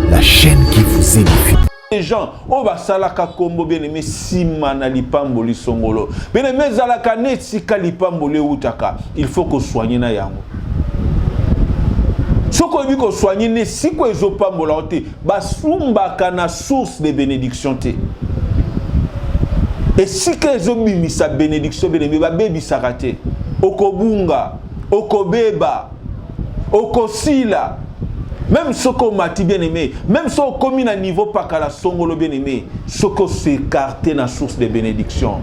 la chaîne qui vous édifie. Les gens, oh bah salaka kombo bien aimé sima na lipamboli songolo. Bien aimé zalaka netsika lipamboli utaka. Il faut qu'on soigne na yango. Ce qu'on dit qu'on soigne ne si quoi ils ont pas molante. Basumba kana source de bénédiction te. Et si qu'ils ont mis sa bénédiction bien aimé ba baby sarate. Okobunga, okobeba, okosila. Même ce qu'on m'a dit bien aimé, même ce qu'on a à niveau pas qu'à la songolo bien aimé, ce qu'on s'écarté dans la source de bénédiction.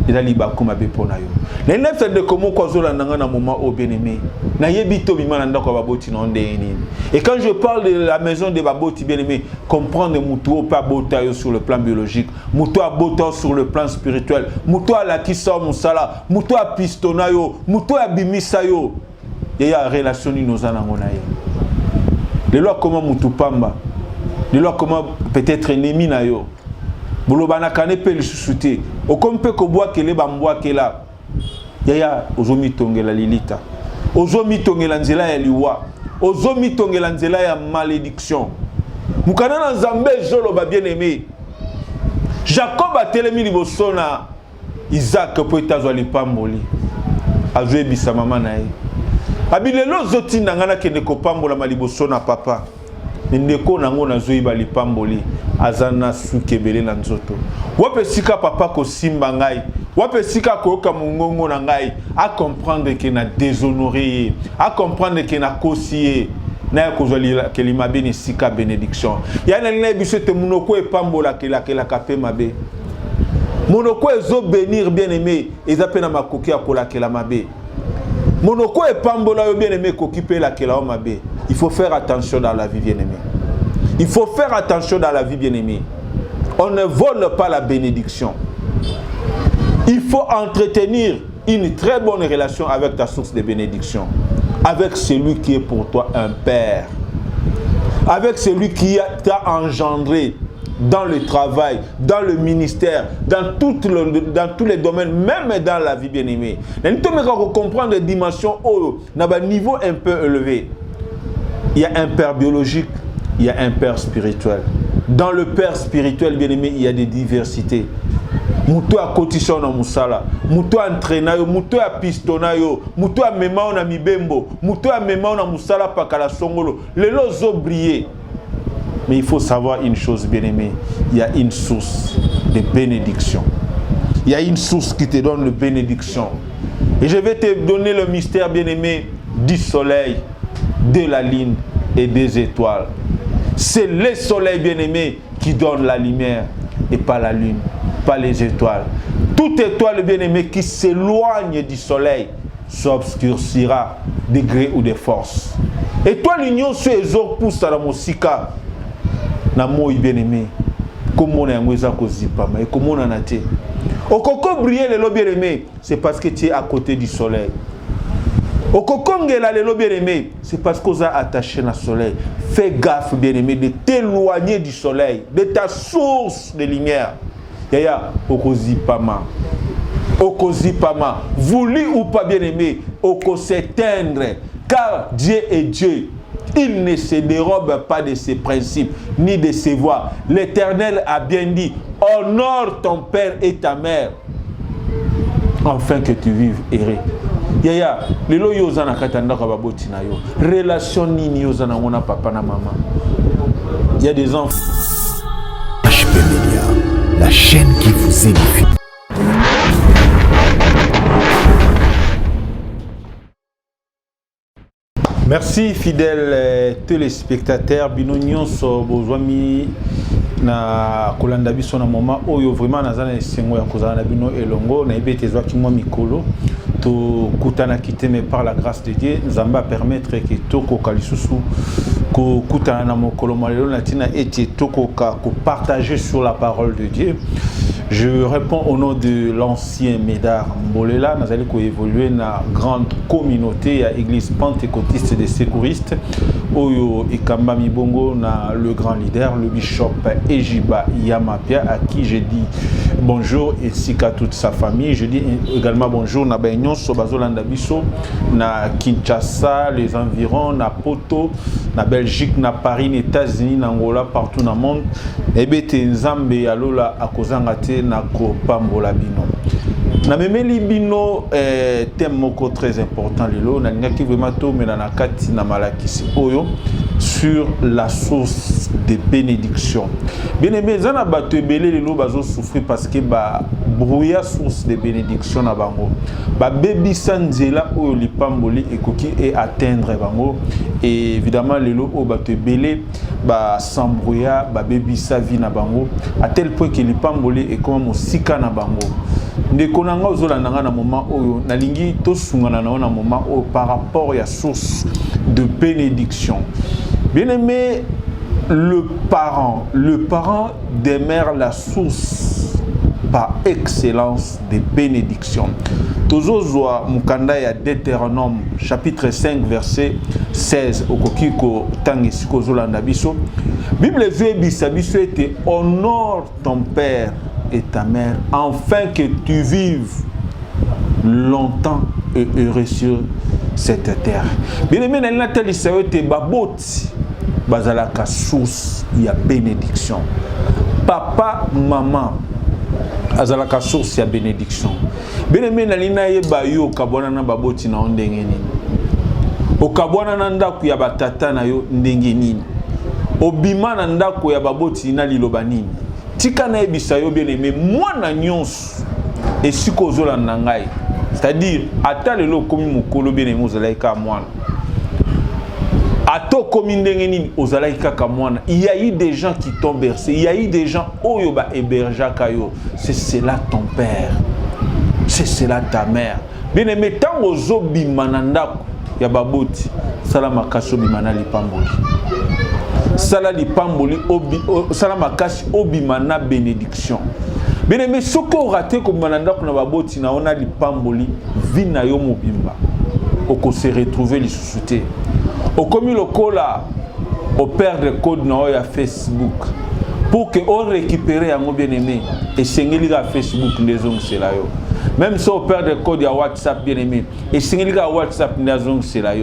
Il a liba comme abe ponayo. Les neuf c'est de comment kozola nanga na moment au bien aimé. Na yebito bimananda ko baboti non ndeni. Et quand je parle de la maison de baboti bien aimé, comprendre muto pas botayo sur le plan biologique, muto a botayo sur le plan spirituel, muto a la kisa musala, muto a pistonayo, muto a bimisayo. Il y a relation nous en ngonaye. De là comment mutupamba, de là comment peut-être ennemi na yo. Bolobana kane pe le souté. O comme pe ko bois kele ba mboa kela. Yaya ozomi tongela lilita. Ozomi tongela nzela ya liwa. Ozomi tongela nzela ya malédiction. Mukana na Nzambe jolo ba bien aimé. Jacob a telemi liboso na Isaac po etazwa lipamboli. Azwe bisa mama na ye. Abilelo zoti nangana kende kopambola maliboso na papa. Ndeko nango na zoyi bali pamboli azana sukebele na nzoto. Wape sika papa ko simba ngai. Wape sika ko yoka mungongo na ngai. A comprendre que na déshonoré, a comprendre que na kosiye. Na kozali ke limabe ni sika bénédiction. Ya na lina biso te munoko e pambola ke la kape mabe. Munoko ezo bénir bien aimé, ezape na makoki akola ke la mabe. Monoko et pambola bien aimé qu'occuper la mabe. Il faut faire attention dans la vie bien aimé. Il faut faire attention dans la vie bien aimé. On ne vole pas la bénédiction. Il faut entretenir une très bonne relation avec ta source de bénédiction. Avec celui qui est pour toi un père. Avec celui qui t'a engendré dans le travail, dans le ministère, dans tous les domaines, même dans la vie bien-aimée. Nous devons comprendre les dimensions où, dans un niveau un peu élevé. Il y a un père biologique, il y a un père spirituel. Dans le père spirituel bien-aimé, il y a des diversités. Muto a cotisation na musala, muto a entraînayo, muto a pistonayo, muto a mema na mibembo, muto a mema na musala pakala songolo. Les lots ont brillé. Mais il faut savoir une chose, bien-aimé. Il y a une source de bénédiction. Il y a une source qui te donne la bénédiction. Et je vais te donner le mystère, bien-aimé, du soleil, de la lune et des étoiles. C'est le soleil, bien-aimé, qui donne la lumière et pas la lune, pas les étoiles. Toute étoile, bien-aimé, qui s'éloigne du soleil s'obscurcira de gré ou de force. Étoile, l'union sur les autres pousse à la mosika. Na moi bien-aimé, comment on a un kozipama et comment on a naté. Au coco briller le bien-aimé, c'est parce que tu es à côté du soleil. Au coco ngela le bien-aimé, c'est parce qu'on a attaché au soleil. Fais gaffe bien-aimé de t'éloigner du soleil, de ta source de lumière. Yaya, okozipama. Okozipama, voulu ou pas bien-aimé, oko s'éteindre, car Dieu est Dieu. Il ne se dérobe pas de ses principes, ni de ses voies. L'Éternel a bien dit, honore ton père et ta mère, afin que tu vives erré. Yaya, lelo yozana katanda kababoti na yo. Relation nini yozana ngona papa na maman. Il y a des enfants. HP Media, la chaîne qui vous édifie. Merci fidèles téléspectateurs. Binonion so bozwami na kolanda biso na moment oyo vraiment nazana sengo ya kozana bino elongo na ebete zwaki mwa mikolo to kutana kiteme par la grâce de Dieu. Nzamba permettre que toko kalisusu ko kutana na mokolo malelo na tina eti toko ka ko partager sur la parole de Dieu. Je réponds au nom de l'ancien Médard Mbolela. Nous allons évoluer dans la grande communauté à l'église pentecôtiste des secouristes. Oyo Ikamba Mibongo, le grand leader, le bishop Ejiba Yamapia, à qui je dis bonjour ainsi qu'à toute sa famille. Je dis également bonjour à Baignon nyonso bazolanda biso na Kinshasa, les environs, na Poto, na Belgique, na Paris, na États-Unis, na Angola, partout dans le monde. Ebete nzambe ya lola akozanga te na kopambola bino. Na memeli bino thème moko très important lelo na ngaki vraiment to mena na kati na malakisi oyo sur la source de bénédiction. Bien aimé zana bato ebele lelo bazo souffrir parce que ba brouilla source de bénédiction na bango. Ba bebisa nzela oyo lipamboli ekoki et atteindre bango et évidemment lelo o bato ebele ba s'embrouilla ba bebisa vie na bango à tel point que lipamboli est comme mosika na bango. Ndeko nanga ozolanda nga na moment oyo nalingi tosungana na moment oyo par rapport à source de bénédiction. Bien aimé, le parent demeure la source par excellence de bénédiction. Tozozoa mukanda ya Deutéronome chapitre 5 verset 16 okokiko tangisiko zolanda biso. Bible zebisa biso ete honore ton père et ta mère, afin que tu vives longtemps et heureux sur cette terre. Bien aimé, dans la telle histoire, te baboti, bazalaka source, il y a bénédiction. Papa, maman, azalaka source, il y a bénédiction. Bien aimé, dans l'ina yeba yo, kabwana na baboti na ondenge nini. O kabwana na ndaku ya batata na yo ndenge nini. Obima na ndaku ya baboti na liloba nini. Tika na ebisa yo bien aimé, mwana nyonso esiko zolanda ngai. C'est-à-dire, ata lelo komi mukolo bien aimé ozalaika mwana. Ato komi ndenge nini ozalaika ka mwana. Il y a eu des gens qui t'ont bercé, il y a eu des gens oyo ba hébergeaka yo. C'est cela ton père. C'est cela ta mère. Bien aimé, tango zobima na ndako ya baboti, sala makaso bimana lipamboli. Sala lipamboli sala makasi obimana bénédiction. Bien aimé, soko raté comme mananda kuna baboti na ona lipamboli vina yo mobimba. Oko se retrouver li susute. Okomi lokola au père de code na ya Facebook pour que on récupère yango bien aimé et sengeli ga Facebook ndezong sela yo. Même si on perd des codes à WhatsApp bien aimé, et si on a WhatsApp, c'est là,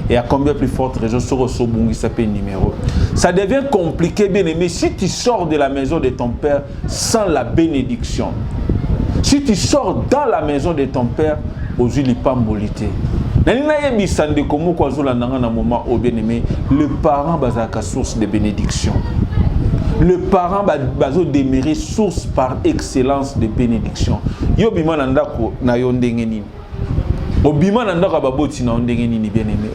et à combien plus forte raison sur le numéro. Ça devient compliqué bien aimé si tu sors de la maison de ton père sans la bénédiction. Si tu sors dans la maison de ton père, aux yeux pambolité. Le parent est source de bénédiction. Le parent bazo demeurer source par excellence de bénédiction. Yo bima nandako na yo ndenge nini. Obima nandako baboti na ndenge nini bien aimé.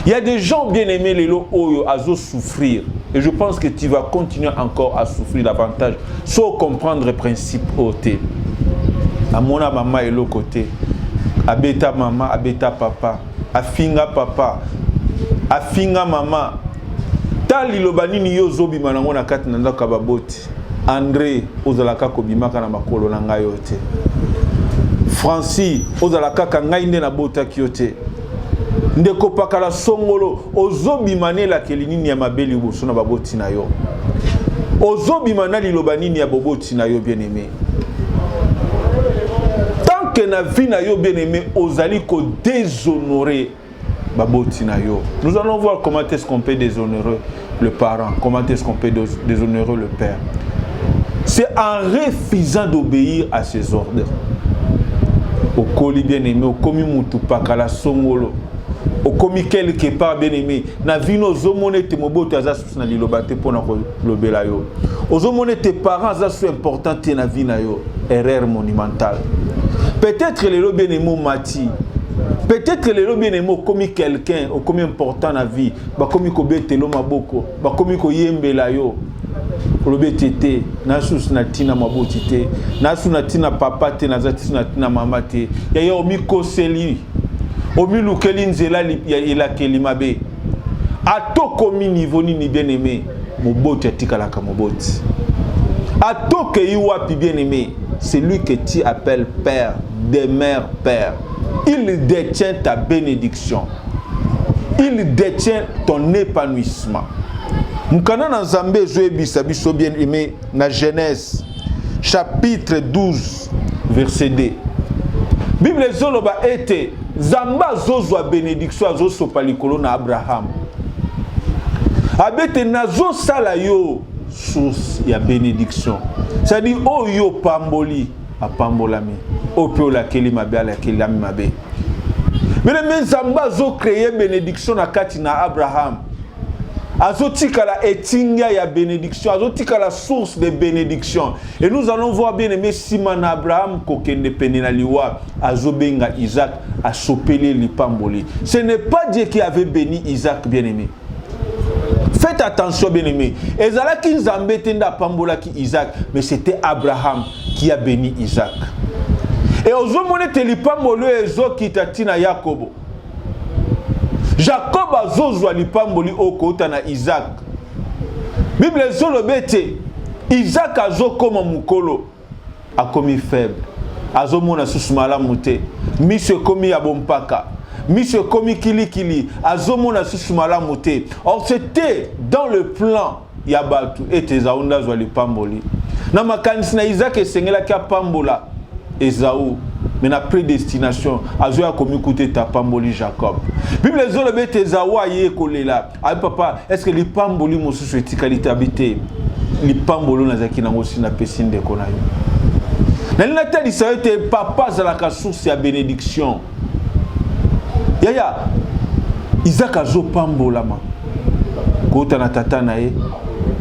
Il y a des gens bien aimés lelo oyo azo souffrir et je pense que tu vas continuer encore à souffrir davantage sans comprendre le principe OT. Amona maman et l'autre côté. Abeta maman, abeta papa, afinga papa, afinga maman. Tali lobanini yo zobi manango na kati na ndako baboti. André ozalaka kobimaka na makolo na ngai yote. Francis ozalaka ka ngai nde na bota kiote. Ndeko pakala songolo ozobimane la kelinini ya mabeli boso na baboti na yo. Ozobimana lilobanini ya boboti na yo bien aimé. Tant que na vie na yo bien aimé ozali ko déshonorer baboti na yo. Nous allons voir comment est-ce qu'on peut déshonorer le parent, comment est-ce qu'on peut déshonorer le père. C'est en refusant d'obéir à ses ordres. Au coli bien aimé, au komi mutu pakala songolo, au komi quelque part bien aimé, na vino zomone te moboto azasu na lilobate pona ko lobela yo. Ozomone te parents azasu important te na vina yo, erreur monumentale. Peut-être les lo bien aimé mati. Peut-être les lo bien aimé comme quelqu'un, ou comme important na vie, ba komi ko betelo maboko, ba komi ko yembela yo. Lobe tete, nasus na tina maboti te, nasu na tina papa te, nazati na tina mama te. Ya omi koseli, omi lukeli nzela ya ilakeli mabe. Ato komi niveau ni bien aimé, moboti atika laka moboti. Ato ke iwapi bien aimé, c'est lui que tu appelles père, demeure père. Il détient ta bénédiction. Il détient ton épanouissement. Mukana na Nzambe zoebisa biso bien aimé na Genèse chapitre 12 verset 2. Bible ezoloba ete Zamba zozwa bénédiction azosopa likolo na Abraham. Abete nazo sala yo source ya bénédiction. C'est-à-dire oh yo pamboli apambolami. O pe la keli mabe ala keli mabe. Mais Zamba zo créer bénédiction na kati na Abraham. Azotika la etinga ya bénédiction, azotika la source de bénédiction. Et nous allons voir bien aimé Simon Abraham kokende penena liwa azobenga Isaac a sopeli lipamboli. Ce n'est pas Dieu qui avait béni Isaac bien aimé. Faites attention bien aimé. Ezalaki nzambe tenda pambola ki Isaac, mais c'était Abraham qui a béni Isaac. Et ozomone te lipambolo ezokita tina Yakobo. Jacob azozwa lipamboli okota na Isaac. Bible zolobete Isaac azokoma mukolo akomi faible. Azomona susumala mute. Mise komi ya bompaka. Mise komi kilikili. Azomona susumala mute. Or c'était dans le plan yabatu ete zaunda zwa lipamboli. Na makanisi na Isaac esengela kia pambola Esaü. Mais la prédestination, Azoya komi koute ta pamboli Jacob. Bible zolobe te zawa ye kolela. Ah papa, est-ce que les pamboli mosu souhaiti qualité habité? Les pambolo na zaki na mosi na pesine de konayo. Na lina te disayo te papa zalaka source ya bénédiction. Yaya, Isaac azo pambola ma. Kota na tata na ye.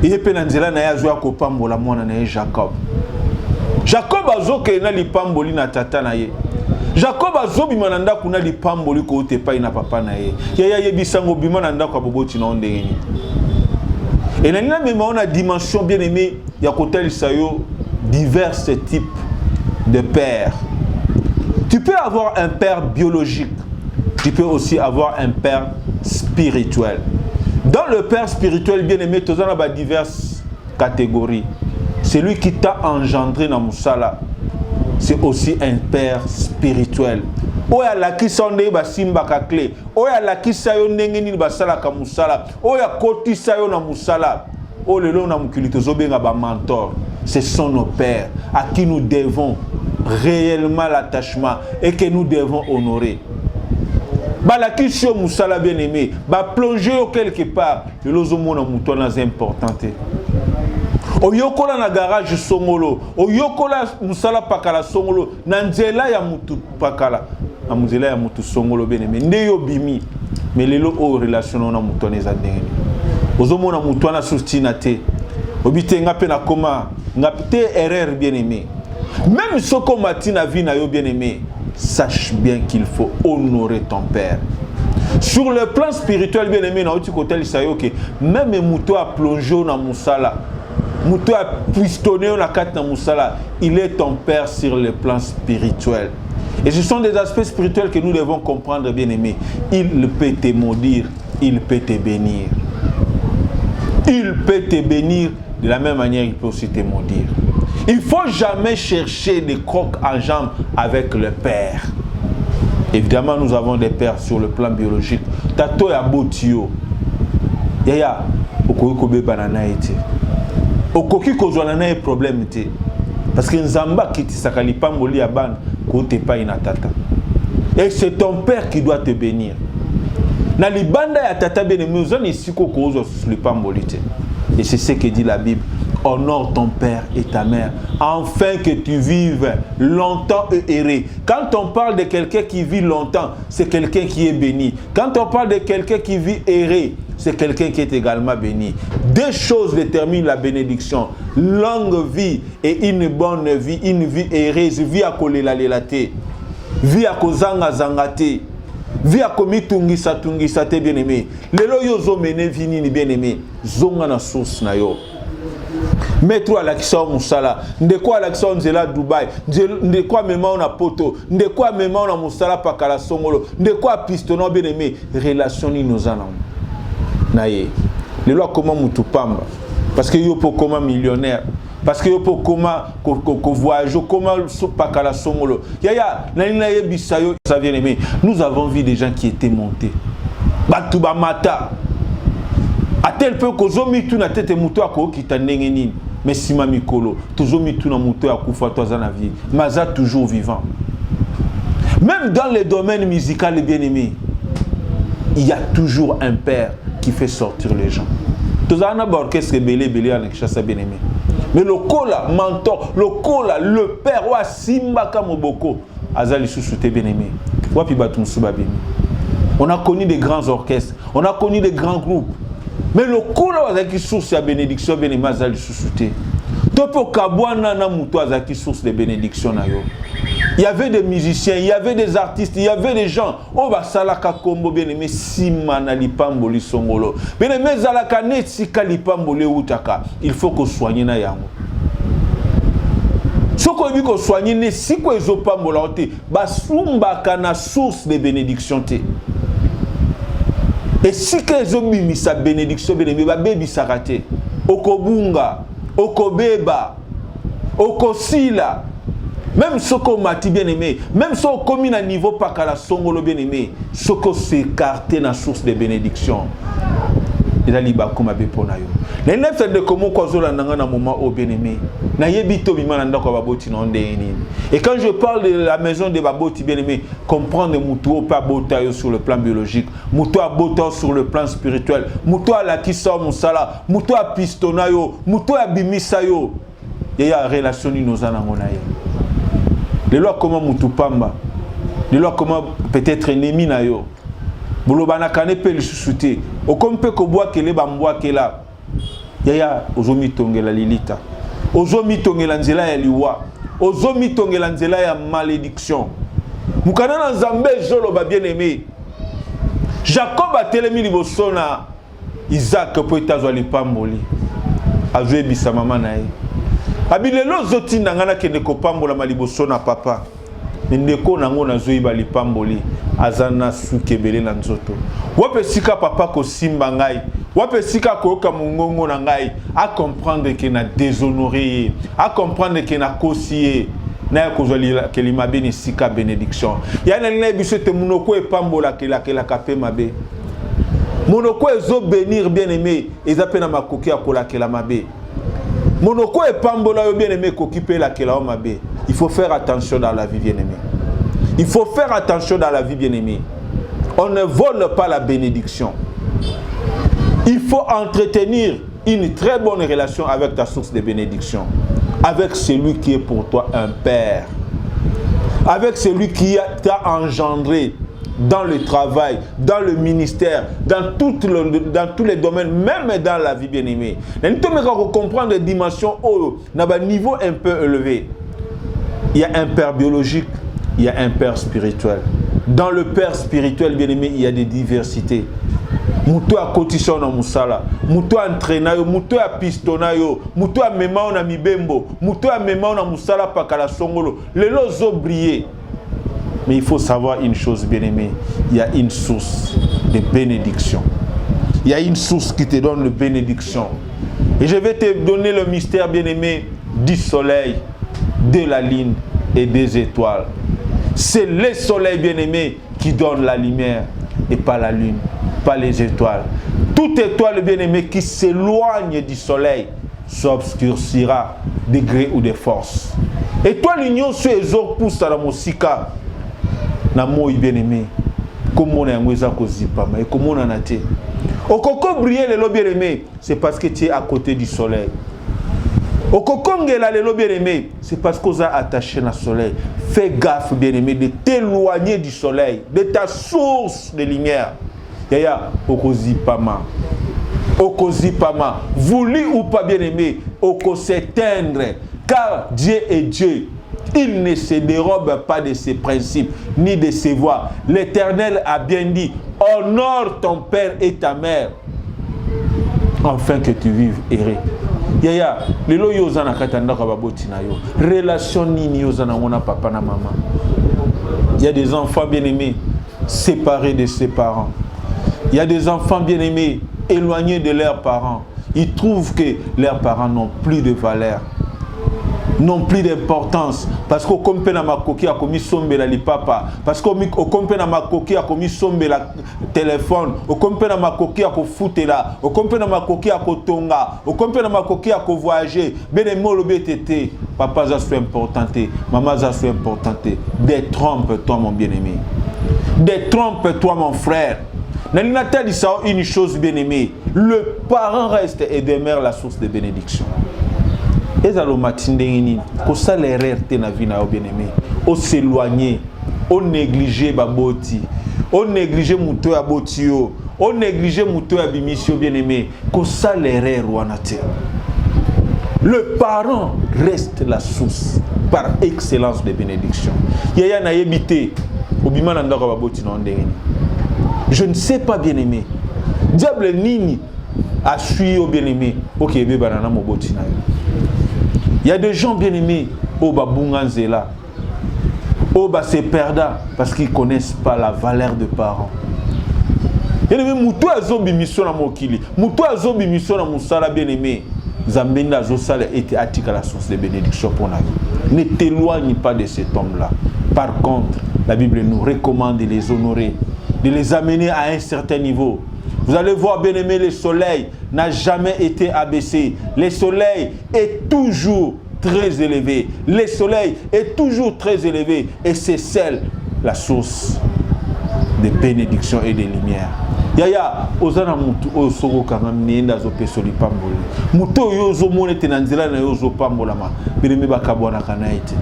Ye pe na nzela na ye azoya ko pambola mwana na ye Jacob. Jacob azoke na lipamboli na tata na ye. Jacob azobima na ndako na lipamboli ko tepa na papa na ye. Yaya yebisango bima na ndako aboboti na ondengeni. Et na même on a dimension bien aimée, il y a côté sayo divers types de pères. Tu peux avoir un père biologique. Tu peux aussi avoir un père spirituel. Dans le père spirituel bien aimé, tu as diverses catégories. Celui qui t'a engendré dans Moussala, c'est aussi un père spirituel. Oya la kisonde ba simba ka clé. Oya la kisayo nengeni ba sala ka Moussala. Oya koti sayo na Moussala. O lelo na mukilito zobenga ba mentor. Ce sont nos pères à qui nous devons réellement l'attachement et que nous devons honorer. Ba la kisio Moussala bien aimé, ba plonger au quelque part. Lelo zo mona mutona importante. Oyokola na garage songolo, oyokola musala pakala songolo, na nzela ya mutu pakala, na nzela ya mutu songolo beneme, ndeyo bimi, mais lelo o relation na mutu neza ndenge. Ozomona mutu na sustina te, obite nga pe na koma, nga te erreur bien aimé. Même soko matina vie na yo bien aimé, sache bien qu'il faut honorer ton père. Sur le plan spirituel bien aimé, na oti kotel sayo que même mutu a plongé na musala. Moutou a pistonné na kat na Moussala, il est ton père sur le plan spirituel. Et ce sont des aspects spirituels que nous devons comprendre, bien aimé. Il peut te maudire, il peut te bénir. Il peut te bénir, de la même manière, il peut aussi te maudire. Il ne faut jamais chercher des crocs en jambes avec le père. Évidemment, nous avons des pères sur le plan biologique. Tato ya botio. Yaya, okoyokobe banana ete. Okoki kozwana na problème te parce que nzamba kiti sakali pamboli ya ban ko te pa ina tata et c'est ton père qui doit te bénir na libanda ya tata bene muzoni siko kozo le pamboli te et c'est ce que dit la Bible. Honore ton père et ta mère afin que tu vives longtemps et heureux. Quand on parle de quelqu'un qui vit longtemps, c'est quelqu'un qui est béni. Quand on parle de quelqu'un qui vit heureux, c'est quelqu'un qui est également béni. Deux choses déterminent la bénédiction. Longue vie et une bonne vie, une vie heureuse, vie à kolela lelate, vie à kozanga zangate, vie à komi tungisa tungisa te bien aimé. Lelo yo zo mene vini ni bien aimé. Zonga na source na yo. Metro à l'action Moussala, ndeko à l'action Nzela Dubaï, ndeko à même on a poto, ndeko à même on a Moussala pakala songolo, ndeko à pistonon bien aimé, relation ni nos anam. Naye, les lois comment moutupamba, parce que yo po comment millionnaire, parce que yo po comment ko voyage, comment pakala songolo. Yaya, nani naye bisayo, ça bien aimé. Nous avons vu des gens qui étaient montés. Batuba mata. A tel peu que zomi tu na tete muto ako kita nengeni mais sima mikolo toujours mi tu na muto akufa toza na vie maza toujours vivant Même dans les domaines musicaux, les bien-aimés, il y a toujours un père qui fait sortir les gens. Tous un orchestre belé avec chasse bien-aimé. Mais le cola, mentor, le cola, le père, wa simba kamoboko, azali sous-souté bien-aimé. Wapi batum souba bien. On a connu des grands orchestres, on a connu des grands groupes. Mais le cola azaki source à bénédiction bien-aimé azali sous-souté. Topo kabwana na muto azaki source de bénédiction na yo. Il y avait des musiciens, il y avait des artistes, il y avait des gens. Oh bah salaka kombo bien-aimé simana lipamboli songolo. Bien-aimé zalaka netsika lipamboli utaka. Il faut que soigner na yango. Soko ebi ko soigner ne siko ezopambola te. Basumba kana source de bénédiction te. Et si que ezobimisa bénédiction bien-aimé ba bebi sakate. Okobunga, okobeba, okosila. Même ce qu'on m'a dit bien aimé, même ce qu'on a mis à niveau pas qu'à la songolo bien aimé, ce qu'on s'est écarté dans la source de bénédiction. Il a dit bah comme abe ponayo. Les neuf c'est de comment quoi na moment au bien aimé. Na yebito bimana ndako baboti na ndeni. Et quand je parle de la maison de baboti bien aimé, comprendre muto pas botayo sur le plan biologique, muto a botayo sur le plan spirituel, muto a la kisa musala, muto a pistonayo, muto a bimisayo. Il y a une relation nous en avons. Les lois comment Moutupamba, les lois comment peut-être ennemi na yo. Bolobana kane pe le sous-souté. Au comme peut que bois que les bambois que là. Yaya ozomi tongela lilita. Ozomi tongela nzela ya liwa. Ozomi tongela nzela ya malédiction. Mukana na Nzambe jolo ba bien aimé. Jacob a telemi liboso na Isaac po etazwa lipamboli. Azwe bisa mama na ye. Abilelo zoti nangana kende kopambola maliboso na papa. Ndeko nango na zoiba lipamboli azana sukebele na nzoto. Wape sika papa ko simba ngai. Wape sika ko yoka mongongo na ngai. A comprendre que na déshonoré, a comprendre que na kosiye. Na kozoli ke limabe ni sika bénédiction. Ya na lina biso te munoko epambola ke la kape mabe. Monoko ezo bénir bien-aimé, ezapena makoki akola ke la mabe. Monoko et pambola yo bien-aimé qu'occuper la mabe. Il faut faire attention dans la vie bien-aimé. Il faut faire attention dans la vie bien-aimé. On ne vole pas la bénédiction. Il faut entretenir une très bonne relation avec ta source de bénédiction. Avec celui qui est pour toi un père. Avec celui qui t'a engendré dans le travail, dans le ministère, dans tous les domaines, même dans la vie bien-aimée. Nous devons comprendre les dimensions à un niveau un peu élevé. Il y a un père biologique, il y a un père spirituel. Dans le père spirituel bien-aimé, il y a des diversités. Muto a cotisation na musala, muto a entraînayo, muto a pistonayo, muto a mema na mibembo, muto a mema na musala pakala songolo. Les lots ont brillé. Mais il faut savoir une chose, bien-aimé, il y a une source de bénédiction. Il y a une source qui te donne la bénédiction. Et je vais te donner le mystère, bien-aimé, du soleil, de la lune et des étoiles. C'est le soleil, bien-aimé, qui donne la lumière et pas la lune, pas les étoiles. Toute étoile, bien-aimé, qui s'éloigne du soleil s'obscurcira de gré ou de force. Et toi, l'union sur les autres pousse à la mosika. Na moi bien-aimé, comme on a un ouza kozipama et comme on a naté. Au coco briller les bien-aimé, c'est parce que tu es à côté du soleil. Au coco ngela les bien-aimé, c'est parce qu'on a attaché le soleil. Fais gaffe bien-aimé de t'éloigner du soleil, de ta source de lumière. Yaya, okozipama. Okozipama, voulu ou pas bien-aimé, oko s'éteindre, car Dieu est Dieu. Il ne se dérobe pas de ses principes, ni de ses voies. L'Éternel a bien dit, honore ton père et ta mère, afin que tu vives erré. Yaya, lelo yozana katanda kababoti na yo. Relation nini yozana ngona papa na maman. Il y a des enfants bien-aimés, séparés de ses parents. Il y a des enfants bien-aimés, éloignés de leurs parents. Ils trouvent que leurs parents n'ont plus de valeur. n'ont plus d'importance. Parce qu'au compé na makoki a commis sombe la lipapa. Parce qu'au compé na makoki a commis sombe la téléphone. Au compé na makoki a ko fouté là. Au compé na makoki a ko tonga. Au compé na makoki a ko voyager. Bénémo le BTT. Papa, ça soit important. Maman, ça soit important. Détrompe-toi, mon bien-aimé. Détrompe-toi, mon frère. Nalinatel dit ça une chose bien-aimée. Le parent reste et demeure la source de bénédiction. Et ça le matin d'ennemi, que ça l'erreur te na vie na bien-aimé. On s'éloigner, on négliger baboti, on négliger muto ya botio, on négliger muto ya bimisio bien-aimé. Que ça l'erreur wanate. Le parent reste la source par excellence de bénédiction. Yaya na yebité, obima na ndako baboti na ndengeni. Je ne sais pas bien-aimé. Diable nini a suivi au bien-aimé. Ok, bébé banana mo boti na yo. Il y a des gens bien-aimés au babunganzela, au bas se perdant parce qu'ils ne connaissent pas la valeur de parents. Bien-aimé, moutou azobi mission na mokili, moutou azobi mission na musala bien-aimé. Zambenda azosala était attique à la source de bénédiction pour nous. Ne t'éloigne pas de cet homme-là. Par contre, la Bible nous recommande de les honorer, de les amener à un certain niveau. Vous allez voir, bien-aimé, le soleil n'a jamais été abaissé. Le soleil est toujours très élevé. Le soleil est toujours très élevé. Et c'est celle, la source de bénédiction et de lumière. Yaya, ozana mutu osoko kanga mienda zo pesoli pamboli. Mutu yozo mone tenanzela na yozo pambola ma. Bien-aimé bakabwana kanaite.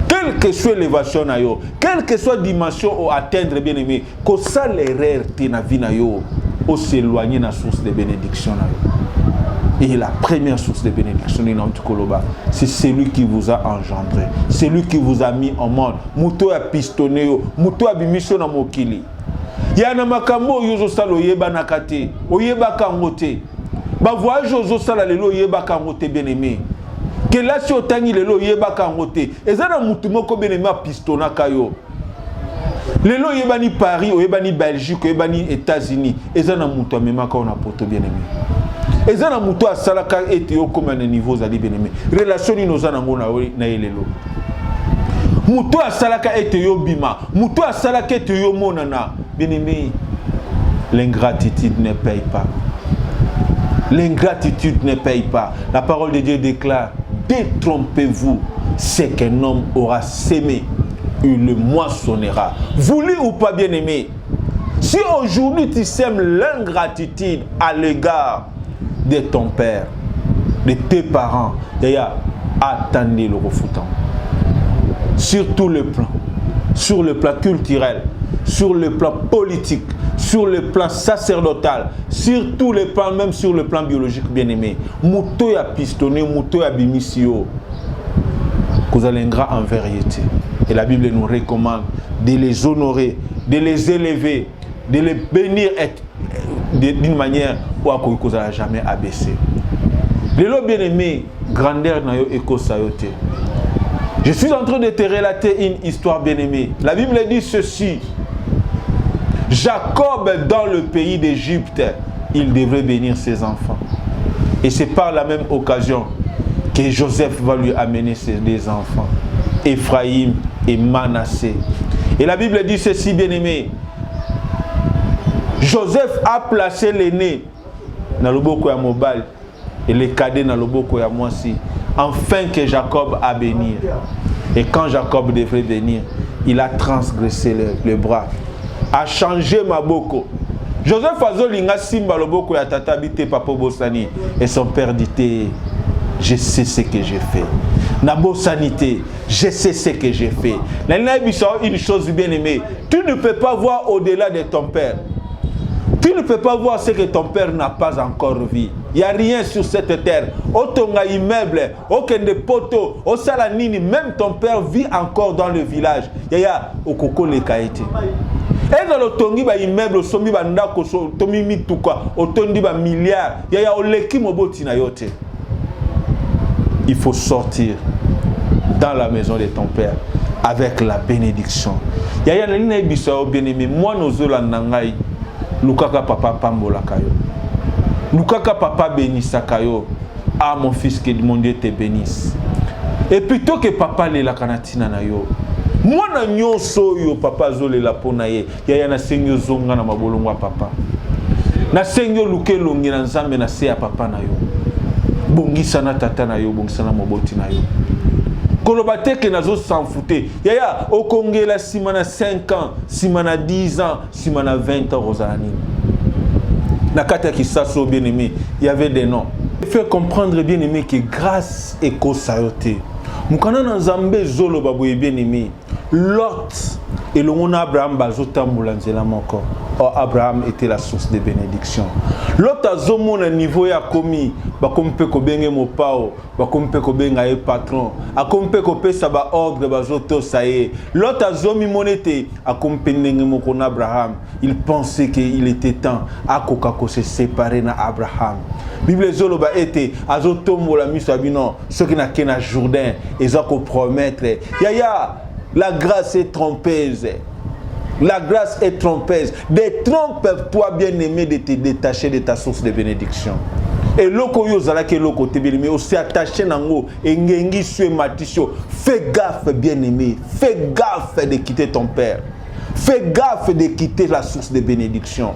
Quelle que soit l'élévation na yo, quelle que soit dimension au atteindre bien-aimé, que ça l'erreur te na vie na yo, au s'éloigner na source de bénédiction na yo. Et la première source de bénédiction c'est celui qui vous a engendré, celui qui vous a mis au monde. Muto a pistonné yo, muto a bimission na mokili. Yana makambo yozo salo yeba nakate, oyeba kangote. Ba voyage yozo sala lelo yeba kangote bien-aimé. Que là si otangi lelo yeba kangote. Ezana mutu moko bien-aimé pistona kayo. Lelo yeba ni Paris, oyeba ni Belgique, oyeba ni États-Unis. Ezana mutu amema ka ona poto bien-aimé. Ezana mutu asalaka ete yo comme un niveau zali bien-aimé. Relation ni nozana ngona na elelo. Mutu asalaka ete yo bima, mutu asalaka ete yo monana. Bien-aimé, l'ingratitude ne paye pas. L'ingratitude ne paye pas. La parole de Dieu déclare, détrompez-vous, c'est qu'un homme aura sémé, il le moissonnera. Voulu ou pas bien-aimé, si aujourd'hui tu sèmes l'ingratitude à l'égard de ton père, de tes parents, d'ailleurs, attendez le refoutant. Sur tout le plan, sur le plan culturel, sur le plan politique, sur le plan sacerdotal, sur tous les plans, même sur le plan biologique, bien-aimé. Mouto ya pistonné, mouto ya bimisio. Vous allez ingrat en vérité. Et la Bible nous recommande de les honorer, de les élever, de les bénir d'une manière où vous n'allez jamais abaisser. Le bien-aimé, grandeur na yo eko sayote. Je suis en train de te relater une histoire bien-aimée. La Bible dit ceci. Jacob, dans le pays d'Égypte, il devrait bénir ses enfants. Et c'est par la même occasion que Joseph va lui amener ses deux enfants, Ephraïm et Manassé. Et la Bible dit ceci, bien-aimé. Joseph a placé l'aîné dans le boko ya mobile et les cadets dans le boko ya moisi, afin que Jacob a bénir. Et quand Jacob devrait venir, il a transgressé le bras, a changé ma boko. Joseph Azolinga Simba le boko ya tata bité papa Bosani. Et son père dit, je sais ce que j'ai fait. Nabo sanité, je sais ce que j'ai fait. Une chose bien aimée, tu ne peux pas voir au-delà de ton père. Tu ne peux pas voir ce que ton père n'a pas encore vu. Il n'y a rien sur cette terre. Otonga immeuble, aucun de poteaux, au salanini, même ton père vit encore dans le village. Yaya, au koko le kaiti. Et dans le tongi ba immeuble, somi ba ndako, tomi mituka, otondi ba milliards. Yaya, oleki moboti na yote. Il faut sortir dans la maison de ton père avec la bénédiction. Yaya, nalina ibisa bien-aimé, moi nos olandangai. Lukaka papa pambola kayo. Lukaka papa bénissa kayo. Ah mon fils, que mon Dieu te bénisse. Et plutôt que papa lela kanatina na yo. Mwana nyonso yo papa zolela pona ye. Ya na senyo zonga na mabolongo ya papa. Na senyo luke longi na nzambe na se ya papa na yo. Bongisa na tata na yo, bongisa na moboti na yo. Koloba teke nazo s'en fouter. Yaya okongela simana 5 ans, simana 10 ans, simana 20 ans Rosalani. Na kata kisaso bien-aimé, il y avait des noms. Il faut comprendre bien-aimé que grâce et kosayote. Mukana na Nzambe zolo baboye bien-aimé. Lot et le mon Abraham bazota moulanzela moko. Oh, Abraham était la source de bénédiction. L'autre a zomo na niveau ya komi, ba kompe ko benge mo pao, ba kompe ko benga e patron, a kompe ko pesa ba ordre ba zoto saye. L'autre a zomi monete, a kompe nenge mo kon Abraham. Il pensait qu'il était temps à kokako se séparer na Abraham. Bible zolo ba été azotombo la misabino, ceux qui n'a qu'un Jourdain, ils ont ko promettre. Yaya, la grâce est trompeuse. La grâce est trompeuse. Détrompe-toi, bien-aimé, de te détacher de ta source de bénédiction. Et loko yo zalake loko te bien-aimé, aussi attaché nango, et ngengi sue matisho. Fais gaffe, bien-aimé. Fais gaffe de quitter ton père. Fais gaffe de quitter la source de bénédiction.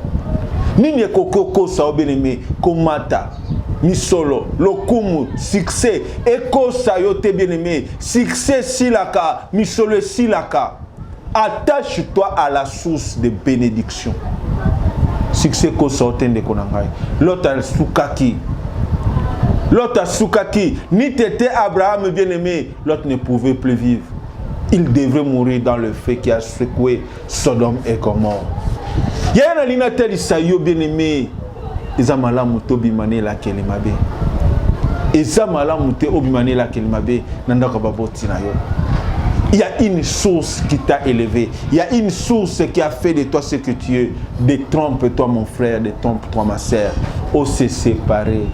Nini kokoko sao bien-aimé, komata. Misolo, lokumu, succès, eko sayote bien-aimé, succès silaka, misolo silaka. Attache-toi à la source de bénédiction. Succès ko sorten de konangai. L'autre soukaki. L'autre soukaki. Ni t'étais Abraham bien-aimé, l'autre ne pouvait plus vivre. Il devrait mourir dans le feu qui a secoué Sodome et Gomorrhe. Il y a un alinatel Isaïo bien-aimé. Ezamala muto bimane la kelimabe. Ezamala muto obimane la kelimabe. Nandaka baboti na yo. Il y a une source qui t'a élevé. Il y a une source qui a fait de toi ce que tu es. Détrompe-toi mon frère, détrompe-toi ma sœur. On s'est séparés.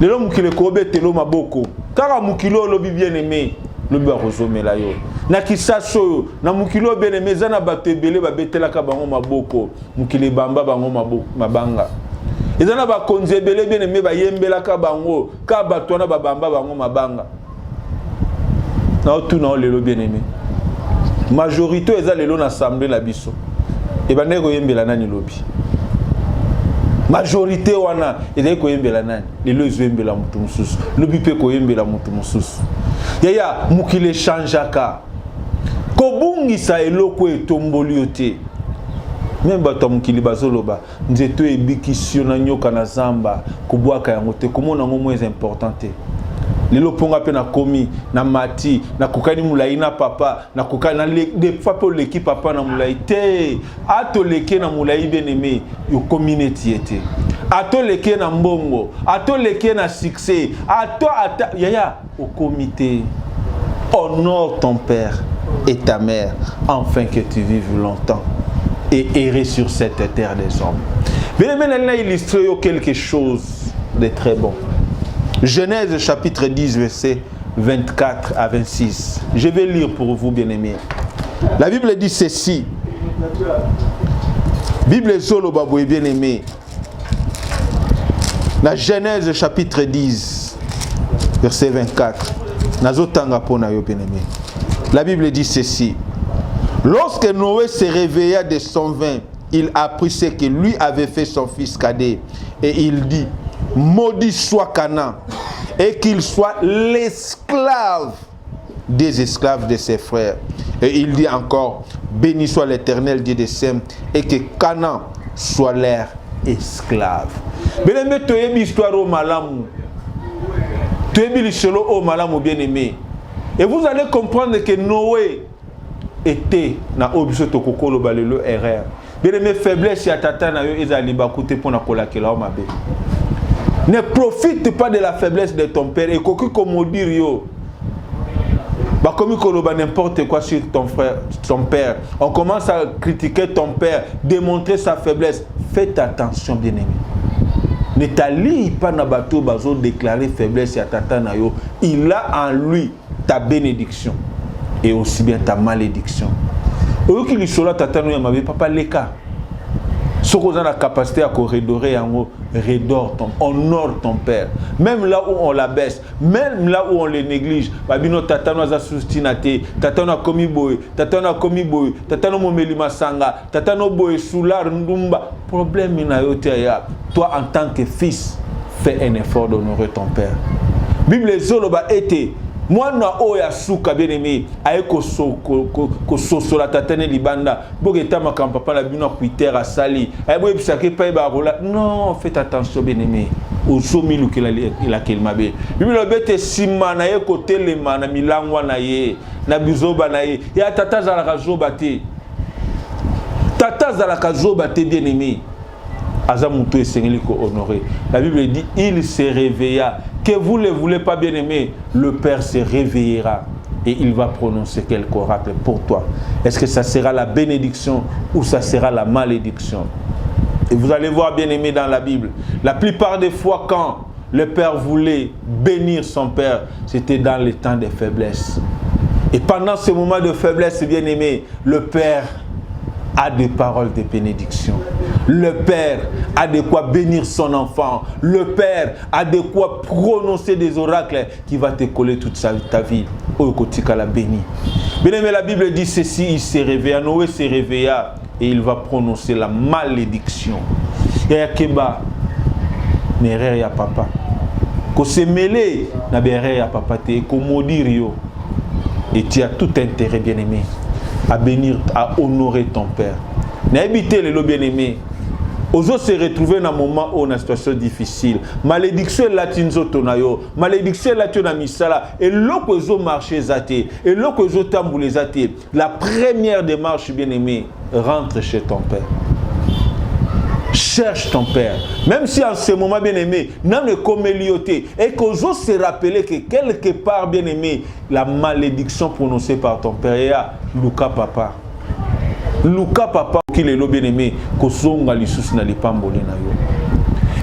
Le l'homme qui le kobe te l'homme maboko. Car mukilo lobi bien aimé. Lobi arozome la yo. Na kisaso na mukilo bien aimé zana batebele ba betela ka bango maboko. Mukile bamba bango mabanga. Ezana ba konzebele bien aimé ba yembela ka bango. Ka batwana ba bamba bango mabanga. Tout non le bien aimé. Majorité est allé l'assemblée la biso. Et ben nego yembela nani lobi. Majorité wana est ko yembela nani. Le lozo yembela mutu mususu. Lobi pe ko yembela mutu mususu. Yaya mukile changeaka. Kobungisa eloko etomboli ote. Même bato mukili bazoloba nzeto ebikisio na nyoka na zamba kubwaka yango te komona ngo moins importante. Lelo ponga pe na komi na mati na kokani mulai na papa na kokani na de fois pour l'équipe papa na mulai te ato leke na mulai bien-aimé yo community ete ato leke na mbongo ato leke na succès ato ata yaya au comité. Honore ton père et ta mère afin que tu vives longtemps et errer sur cette terre des hommes. Bien-aimé, elle a illustré quelque chose de très bon. Genèse chapitre 10, verset 24 à 26. Je vais lire pour vous, bien-aimés. La Bible dit ceci. Bible solo baboué, bien-aimé. La Genèse chapitre 10, verset 24. Nazotanga pona yo, bien-aimé. La Bible dit ceci. Lorsque Noé se réveilla de son vin, il apprit ce que lui avait fait son fils cadet. Et il dit, maudit soit Canaan, et qu'il soit l'esclave des esclaves de ses frères. Et il dit encore, béni soit l'Éternel Dieu des Sem, et que Canaan soit leur esclave. Bien-aimé, tu as l'histoire au malamou. Tu as l'histoire au malamou, bien-aimé. Et vous allez comprendre que Noé était na obisoto kokolo balelo erreur. Bien-aimé, faiblesse ya tata na yo ezali bakute pona kolakela o mabe. Ne profite pas de la faiblesse de ton père et koki komo dire yo. Bah comme koloba n'importe quoi sur ton frère, ton père. On commence à critiquer ton père, démontrer sa faiblesse. Faites attention, bien-aimé. Ne t'allie pas na bateau bazo déclarer faiblesse ya tata na yo. Il a en lui ta bénédiction et aussi bien ta malédiction. Oyoki lisolo tata no ya mabe papa leka. Ce qu'on a la capacité à redorer, honore ton père. Même là où on l'abaisse, même là où on le néglige. Babino tatano za sustinate, tatano komi boy, tatano komi boy, tatano momeli masanga, tatano boy soular ndumba. Problème na yote ya. Toi en tant que fils, fais un effort d'honorer ton père. Bible zoloba été moi na oya suka bien aimé aye ko sosola tatane libanda bogeta makampa papa la bino kuiter a sali aye boye bisake pa ba rola. Non, faites attention bien aimé au somi lu que la kelma be Bible bete sima na ye ko telema na milangwa na ye na bizoba na ye ya tata za la kazoba te tata za la kazoba te bien aimé Azamuto et Seigneur honoré. La Bible dit il se réveilla. Que vous ne le voulez pas bien aimer, le Père se réveillera et il va prononcer quelque oracle pour toi. Est-ce que ça sera la bénédiction ou ça sera la malédiction? Et vous allez voir bien aimé dans la Bible, la plupart des fois quand le Père voulait bénir son Père, c'était dans les temps de faiblesse. Et pendant ce moment de faiblesse, bien aimé, le Père a des paroles de bénédiction. Le Père a de quoi bénir son enfant. Le Père a de quoi prononcer des oracles qui va te coller toute ta vie. Au côté la béni. Bien aimé, la Bible dit ceci, il s'est réveillé, Noé s'est réveilla et il va prononcer la malédiction. Il y a Keba, n'erreur ya papa. Qu'on se mêlé, na berre ya papa te, qu'on maudire yo. Et tu as tout intérêt, bien aimé, à bénir, à honorer ton Père. N'habitez le bien-aimé. Ozo se retrouver dans un moment où on a une situation difficile. Malédiction est là, tonayo. Malédiction est là, tu misala. Et l'autre ozo marché zate. Et l'autre ozo tamboulé zate. La première démarche, bien-aimé, rentre chez ton Père. Cherche ton Père. Même si en ce moment, bien-aimé, n'a ne comélioté. Et qu'ozo se rappeler que quelque part, bien-aimé, la malédiction prononcée par ton Père est à Luka Papa. Luka Papa qui est le bien-aimé,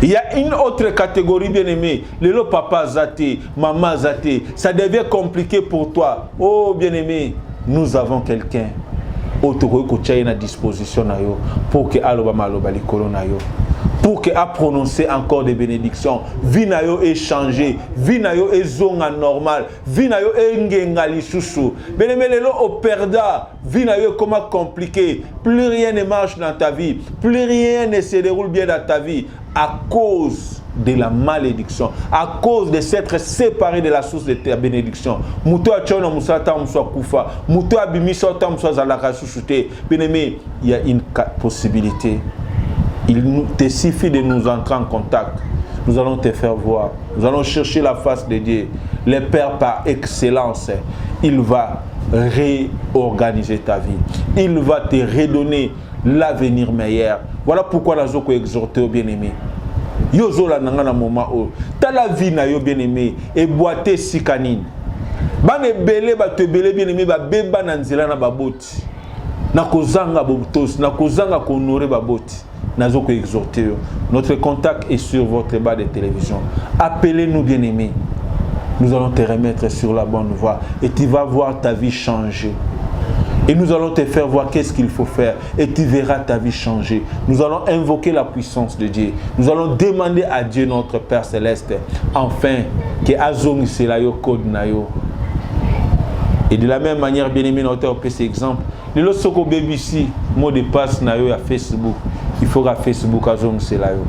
il y a une autre catégorie bien-aimé, le papa zate, maman zate, ça devient compliqué pour toi. Oh bien-aimé, nous avons quelqu'un à disposition pour que alobama alobali kolonayo. Pour que a prononcé encore des bénédictions. Vinayo est changé, vinayo est zonga normal, vinayo est ngengali susu. Bien-aimé, le au perda, vinayo est comment compliqué. Plus rien ne marche dans ta vie, plus rien ne se déroule bien dans ta vie à cause de la malédiction, à cause de s'être séparé de la source de ta bénédiction. Muto achona musata muswa kufa, muto abimisa ta muswa zalaka susute. Bien-aimé, il y a une possibilité. Il te suffit de nous entrer en contact. Nous allons te faire voir. Nous allons chercher la face de Dieu. Le Père par excellence, il va réorganiser ta vie. Il va te redonner l'avenir meilleur. Voilà pourquoi nous avons exhorté au bien-aimé. Yozo la nanga na moment où ta la vie na yo bien-aimé et boité sikanine. Ba ne belé ba te belé bien-aimé ba beba na nzela na baboti. Na kozanga botos, na kozanga konorer baboti. Nazoko exhorter. Notre contact est sur votre bas de télévision. Appelez-nous bien-aimés. Nous allons te remettre sur la bonne voie et tu vas voir ta vie changer. Et nous allons te faire voir qu'est-ce qu'il faut faire et tu verras ta vie changer. Nous allons invoquer la puissance de Dieu. Nous allons demander à Dieu notre Père Céleste enfin que Azong Selayo Code Nayo. Et de la même manière, bien-aimé, notre PC exemple, le losoko BBC, mot de passe Nayo à Facebook. Il faudra Facebook Azong Selayo.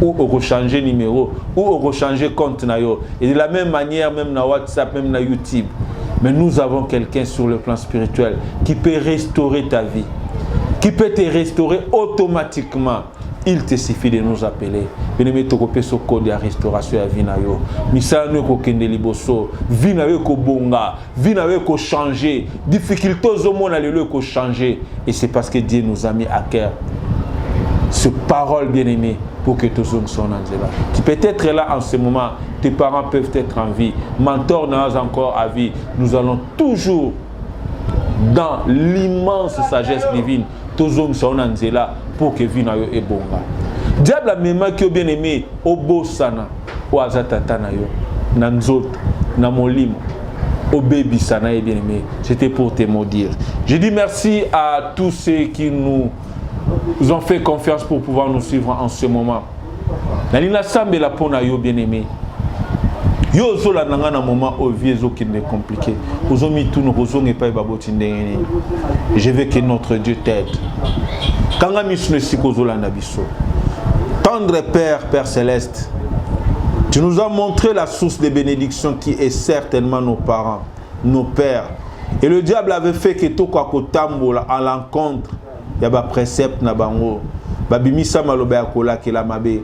Ou on changer numéro, ou on changer compte Nayo. Et de la même manière, même na WhatsApp, même na YouTube. Mais nous avons quelqu'un sur le plan spirituel qui peut restaurer ta vie, qui peut te restaurer automatiquement. Il te suffit de nous appeler. Bien-aimé, tu peux ce code de restauration à Vinayo. Misala no ko kende liboso. Vinayo ko bonga. Vinayo ko changer. Difficultés au monde à le ko changer. Et c'est parce que Dieu nous a mis à cœur ce parole bien-aimé pour que tous hommes soient en là. Tu peux être là en ce moment. Tes parents peuvent être en vie. Mentor n'a encore à vie. Nous allons toujours dans l'immense sagesse divine. Tous hommes sont en là pour que Vinayo et bonga. Diable a même qui bien aimé au beau sana au azatata na yo nanzot na molimo au baby sana bien aimé. C'était pour te maudire. Je dis merci à tous ceux qui nous nous ont fait confiance pour pouvoir nous suivre en ce moment. Nalina sambe la pona yo bien-aimé. Yo zo la nanga na moment au vieux zo qui est compliqué. Ozo mi tout nous ozo n'est pas baboti ndengeni. Je veux que notre Dieu t'aide. Kanga misne sikozo la nabiso. Tendre Père, Père céleste, tu nous as montré la source des bénédictions qui est certainement nos parents, nos pères. Et le diable avait fait que tout quoi tambola à l'encontre, il y a des préceptes na bango, babimisa maloba kola ke la mabe.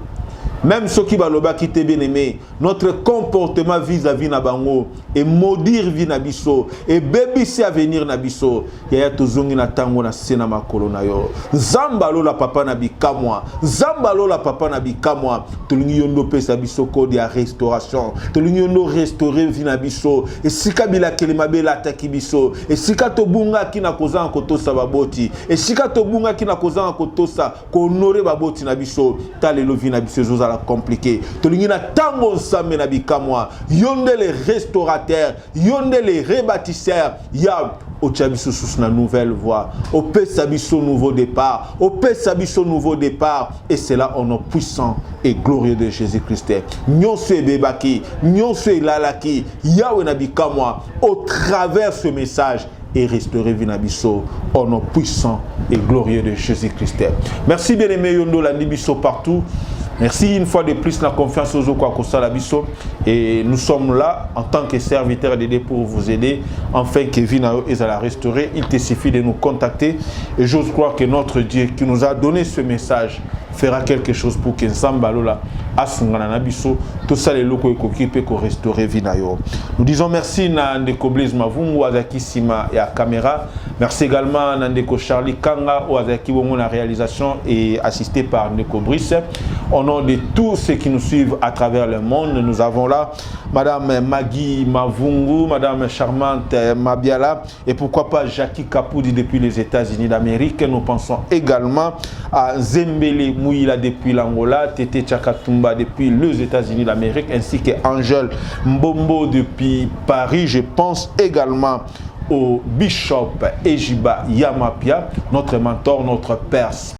Même ceux qui baloba qui t'est bien aimé, notre comportement vis-à-vis nabango et maudire vi nabiso et bébisser à venir nabiso. Yaya tozongi na tango na sena makolo na yo. Zambalo la papa na bikamwa. Zambalo la papa na bikamwa. Tolingi yondo pesa biso code ya restauration. Tolingi yondo restaurer vi nabiso. Et sika bila kelemabe la takibiso. Et sika tobunga kina kozanga kotosa baboti. Et sika tobunga kina kozanga kotosa ko honorer baboti nabiso. Talelo vi nabiso zoza compliqué. Tolingina tango nsambe na bikamwa. Yonde les restaurateurs, yonde les rebâtisseurs. Ya ochabiso sous na nouvelle voie. Opé sabiso nouveau départ. Opé sabiso nouveau départ. Et c'est là au nom puissant et glorieux de Jésus-Christ. Nyonso bebaki, nyonso lalaki. Yahweh na bikamwa au travers ce message et restaurer Vinabiso au nom puissant et glorieux de Jésus-Christ. Merci bien-aimé Yondo Landibiso partout. Merci une fois de plus la confiance aux Okwakosa et nous sommes là en tant que serviteurs d'aider pour vous aider afin que Vinao est à la restaurer. Il te suffit de nous contacter et j'ose croire que notre Dieu qui nous a donné ce message fera quelque chose pour que Nsambalola asungana nabiso tout ça les locaux équipés pour restaurer Vinayo. Nous disons merci na Ndeko Blaise Mavungu Azaki Sima et à caméra. Merci également à Ndeko Charlie Kanga ou Azaki Wongo la réalisation et assisté par Ndeko Brice. Au nom de tous ceux qui nous suivent à travers le monde, nous avons là Madame Maggie Mavungu, Madame Charmante Mabiala et pourquoi pas Jackie Kapoudi depuis les États-Unis d'Amérique. Nous pensons également à Zembele Mouila depuis l'Angola, Tete Chakatumba depuis les États-Unis d'Amérique ainsi que Angel Mbombo depuis Paris. Je pense également au Bishop Ejiba Yamapia, notre mentor, notre père